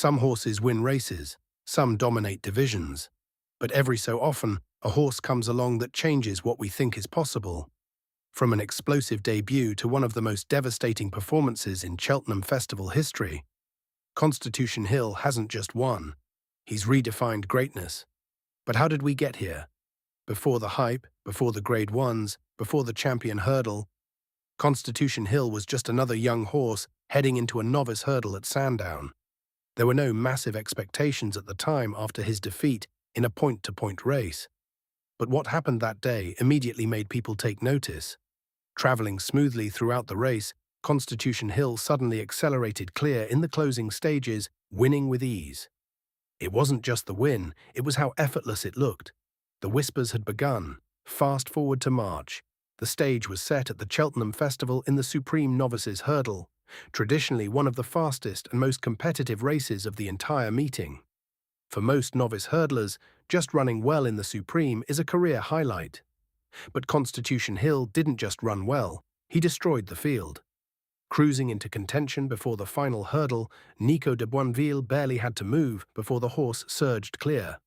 Some horses win races, some dominate divisions, but every so often, a horse comes along that changes what we think is possible. From an explosive debut to one of the most devastating performances in Cheltenham Festival history, Constitution Hill hasn't just won, he's redefined greatness. But how did we get here? Before the hype, before the Grade 1s, before the Champion Hurdle, Constitution Hill was just another young horse heading into a novice hurdle at Sandown. There were no massive expectations at the time after his defeat in a point-to-point race. But what happened that day immediately made people take notice. Travelling smoothly throughout the race, Constitution Hill suddenly accelerated clear in the closing stages, winning with ease. It wasn't just the win, it was how effortless it looked. The whispers had begun. Fast forward to March. The stage was set at the Cheltenham Festival in the Supreme Novices Hurdle, traditionally one of the fastest and most competitive races of the entire meeting. For most novice hurdlers, just running well in the Supreme is a career highlight. But Constitution Hill didn't just run well, he destroyed the field. Cruising into contention before the final hurdle, Nico de Boinville barely had to move before the horse surged clear.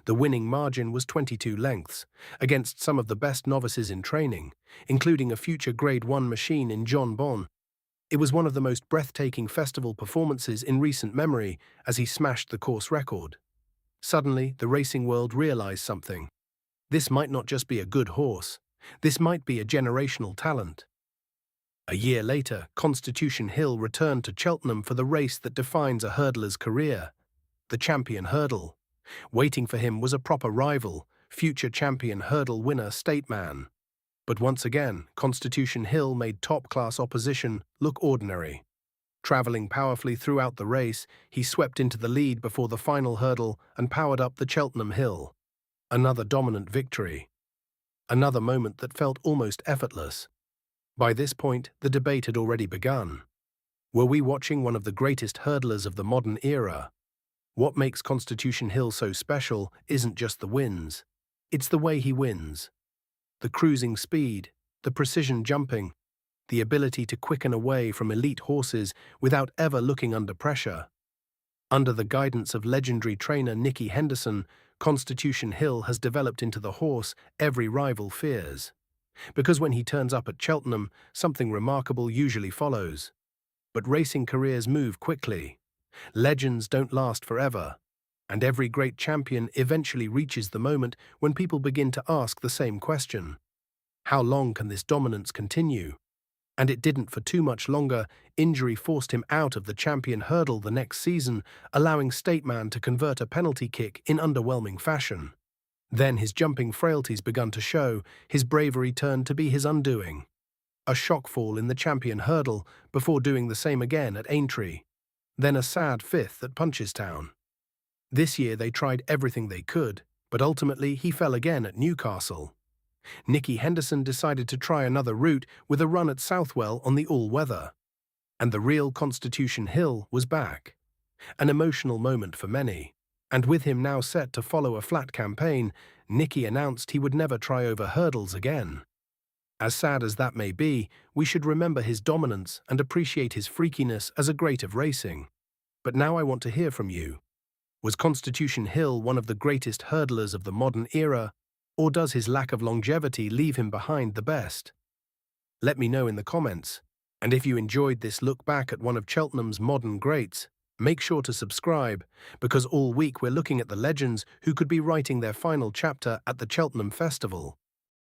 The winning margin was 22 lengths, against some of the best novices in training, including a future Grade 1 machine in John Bon. It was one of the most breathtaking festival performances in recent memory as he smashed the course record. Suddenly, the racing world realized something. This might not just be a good horse, this might be a generational talent. A year later, Constitution Hill returned to Cheltenham for the race that defines a hurdler's career, the Champion Hurdle. Waiting for him was a proper rival, future Champion Hurdle winner Stateman. But once again, Constitution Hill made top-class opposition look ordinary. Travelling powerfully throughout the race, he swept into the lead before the final hurdle and powered up the Cheltenham Hill. Another dominant victory. Another moment that felt almost effortless. By this point, the debate had already begun. Were we watching one of the greatest hurdlers of the modern era? What makes Constitution Hill so special isn't just the wins. It's the way he wins. The cruising speed, the precision jumping, the ability to quicken away from elite horses without ever looking under pressure. Under the guidance of legendary trainer Nicky Henderson, Constitution Hill has developed into the horse every rival fears. Because when he turns up at Cheltenham, something remarkable usually follows. But racing careers move quickly. Legends don't last forever, and every great champion eventually reaches the moment when people begin to ask the same question. How long can this dominance continue? And it didn't for too much longer. Injury forced him out of the Champion Hurdle the next season, allowing Stateman to convert a penalty kick in underwhelming fashion. Then his jumping frailties begun to show, his bravery turned to be his undoing. A shock fall in the Champion Hurdle before doing the same again at Aintree. Then a sad fifth at Punchestown. This year they tried everything they could, but ultimately he fell again at Newcastle. Nicky Henderson decided to try another route with a run at Southwell on the all-weather. And the real Constitution Hill was back. An emotional moment for many. And with him now set to follow a flat campaign, Nicky announced he would never try over hurdles again. As sad as that may be, we should remember his dominance and appreciate his freakiness as a great of racing. But now I want to hear from you. Was Constitution Hill one of the greatest hurdlers of the modern era, or does his lack of longevity leave him behind the best? Let me know in the comments. And if you enjoyed this look back at one of Cheltenham's modern greats, make sure to subscribe, because all week we're looking at the legends who could be writing their final chapter at the Cheltenham Festival.